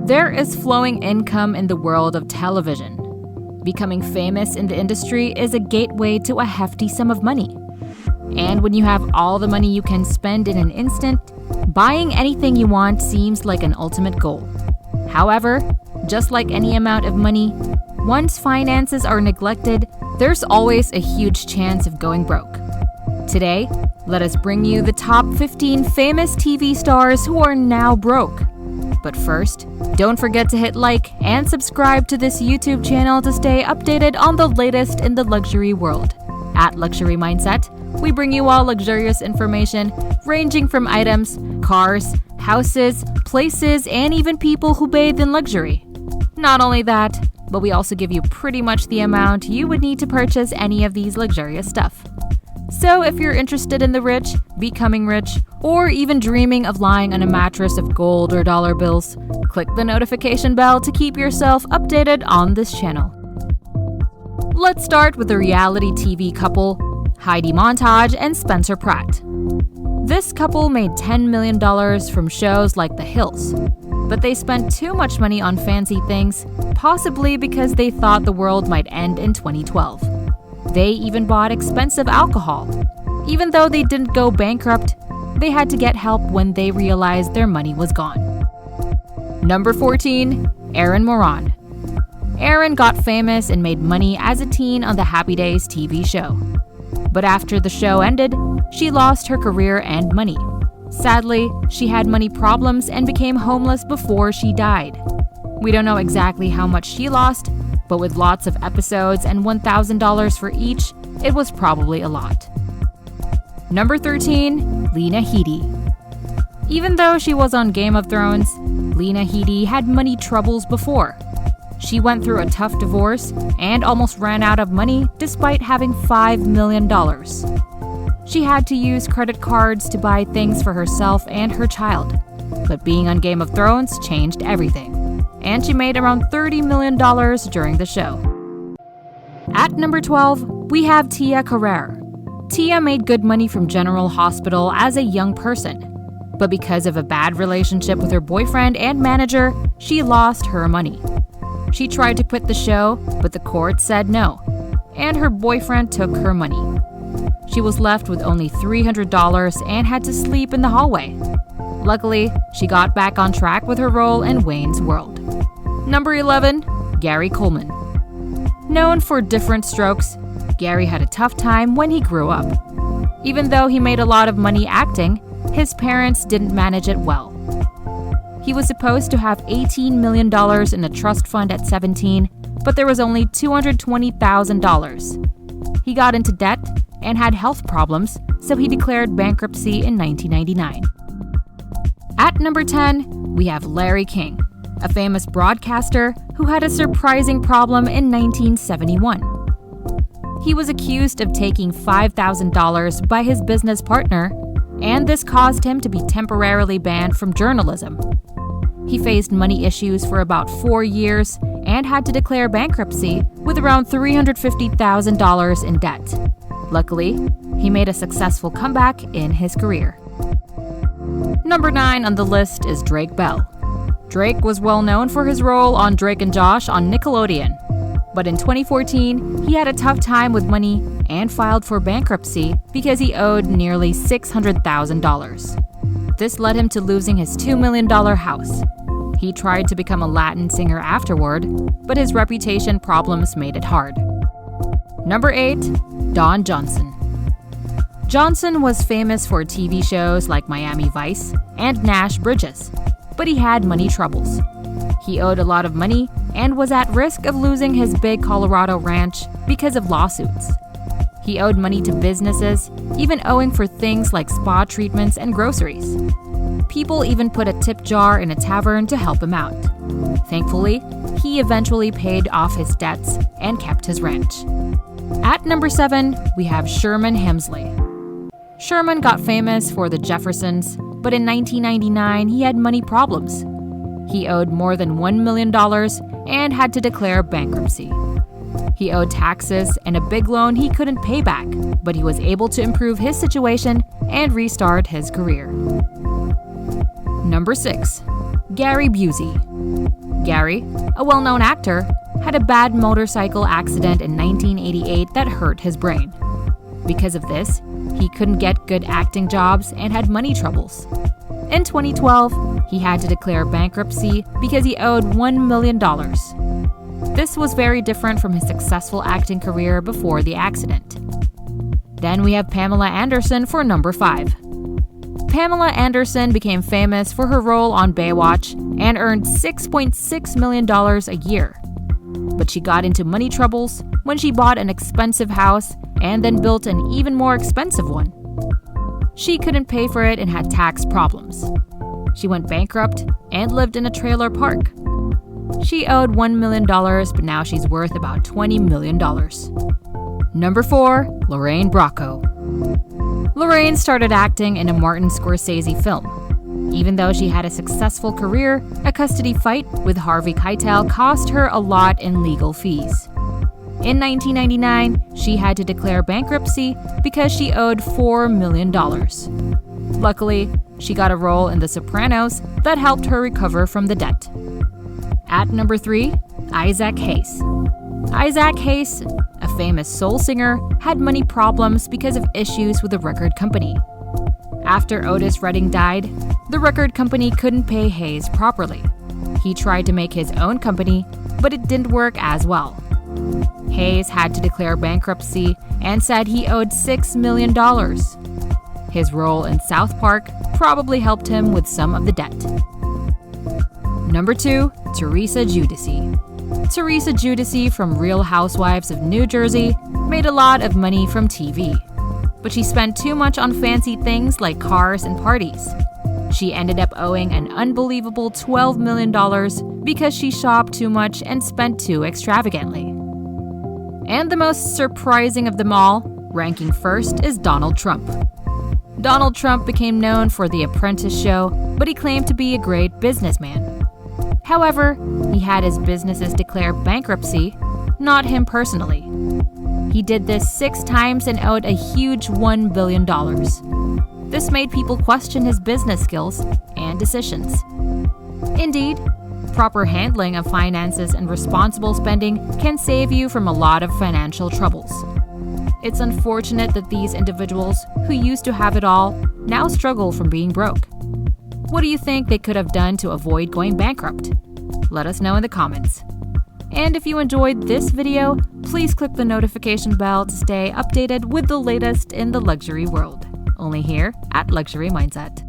There is flowing income in the world of television. Becoming famous in the industry is a gateway to a hefty sum of money. And when you have all the money you can spend in an instant, buying anything you want seems like an ultimate goal. However, just like any amount of money, once finances are neglected, there's always a huge chance of going broke. Today, let us bring you the top 15 famous TV stars who are now broke. But first, don't forget to hit like and subscribe to this YouTube channel to stay updated on the latest in the luxury world. At Luxury Mindset, we bring you all luxurious information ranging from items, cars, houses, places, and even people who bathe in luxury. Not only that, but we also give you pretty much the amount you would need to purchase any of these luxurious stuff. So if you're interested in the rich, becoming rich, or even dreaming of lying on a mattress of gold or dollar bills, click the notification bell to keep yourself updated on this channel. Let's start with the reality TV couple, Heidi Montage and Spencer Pratt. This couple made $10 million from shows like The Hills, but they spent too much money on fancy things, possibly because they thought the world might end in 2012. They even bought expensive alcohol. Even though they didn't go bankrupt, they had to get help when they realized their money was gone. Number 14, Erin Moran. Erin got famous and made money as a teen on the Happy Days TV show. But after the show ended, she lost her career and money. Sadly, she had money problems and became homeless before she died. We don't know exactly how much she lost, but with lots of episodes and $1,000 for each, it was probably a lot. Number 13, Lena Headey. Even though she was on Game of Thrones, Lena Headey had money troubles before. She went through a tough divorce and almost ran out of money despite having $5 million. She had to use credit cards to buy things for herself and her child. But being on Game of Thrones changed everything. And she made around $30 million during the show. At number 12, we have Tia Karr. Tia made good money from General Hospital as a young person. But because of a bad relationship with her boyfriend and manager, she lost her money. She tried to quit the show, but the court said no, and her boyfriend took her money. She was left with only $300 and had to sleep in the hallway. Luckily, she got back on track with her role in Wayne's World. Number 11, Gary Coleman. Known for different strokes, Gary had a tough time when he grew up. Even though he made a lot of money acting, his parents didn't manage it well. He was supposed to have $18 million in a trust fund at 17, but there was only $220,000. He got into debt and had health problems, so he declared bankruptcy in 1999. At number 10, we have Larry King, a famous broadcaster who had a surprising problem in 1971. He was accused of taking $5,000 by his business partner, and this caused him to be temporarily banned from journalism. He faced money issues for about 4 years and had to declare bankruptcy with around $350,000 in debt. Luckily, he made a successful comeback in his career. Number 9 on the list is Drake Bell. Drake was well known for his role on Drake and Josh on Nickelodeon. But in 2014, he had a tough time with money and filed for bankruptcy because he owed nearly $600,000. This led him to losing his $2 million house. He tried to become a Latin singer afterward, but his reputation problems made it hard. Number 8, Don Johnson. Johnson was famous for TV shows like Miami Vice and Nash Bridges, but he had money troubles. He owed a lot of money and was at risk of losing his big Colorado ranch because of lawsuits. He owed money to businesses, even owing for things like spa treatments and groceries. People even put a tip jar in a tavern to help him out. Thankfully, he eventually paid off his debts and kept his ranch. At number 7, we have Sherman Hemley. Sherman got famous for The Jeffersons, but in 1999 he had money problems. He owed more than $1 million and had to declare bankruptcy. He owed taxes and a big loan he couldn't pay back, but he was able to improve his situation and restart his career. Number 6. Gary Busey. Gary, a well-known actor, had a bad motorcycle accident in 1988 that hurt his brain. Because of this, he couldn't get good acting jobs and had money troubles. In 2012, he had to declare bankruptcy because he owed $1 million. This was very different from his successful acting career before the accident. Then we have Pamela Anderson for number 5. Pamela Anderson became famous for her role on Baywatch and earned $6.6 million a year. But she got into money troubles when she bought an expensive house and then built an even more expensive one. She couldn't pay for it and had tax problems. She went bankrupt and lived in a trailer park. She owed $1 million, but now she's worth about $20 million. Number 4, Lorraine Bracco. Lorraine started acting in a Martin Scorsese film. Even though she had a successful career, a custody fight with Harvey Keitel cost her a lot in legal fees. In 1999, she had to declare bankruptcy because she owed $4 million. Luckily, she got a role in The Sopranos that helped her recover from the debt. At number 3, Isaac Hayes. Isaac Hayes, a famous soul singer, had money problems because of issues with the record company. After Otis Redding died, the record company couldn't pay Hayes properly. He tried to make his own company, but it didn't work as well. Hayes had to declare bankruptcy and said he owed $6 million. His role in South Park probably helped him with some of the debt. Number 2, Teresa Judy. Teresa Judy from Real Housewives of New Jersey made a lot of money from TV. But she spent too much on fancy things like cars and parties. She ended up owing an unbelievable $12 million because she shopped too much and spent too extravagantly. And the most surprising of them all, ranking first, is Donald Trump. Donald Trump became known for The Apprentice show, but he claimed to be a great businessman. However, he had his businesses declare bankruptcy, not him personally. He did this 6 times and owed a huge $1 billion. This made people question his business skills and decisions. Indeed, proper handling of finances and responsible spending can save you from a lot of financial troubles. It's unfortunate that these individuals, who used to have it all, now struggle from being broke. What do you think they could have done to avoid going bankrupt? Let us know in the comments. And if you enjoyed this video, please click the notification bell to stay updated with the latest in the luxury world. Only here at Luxury Mindset.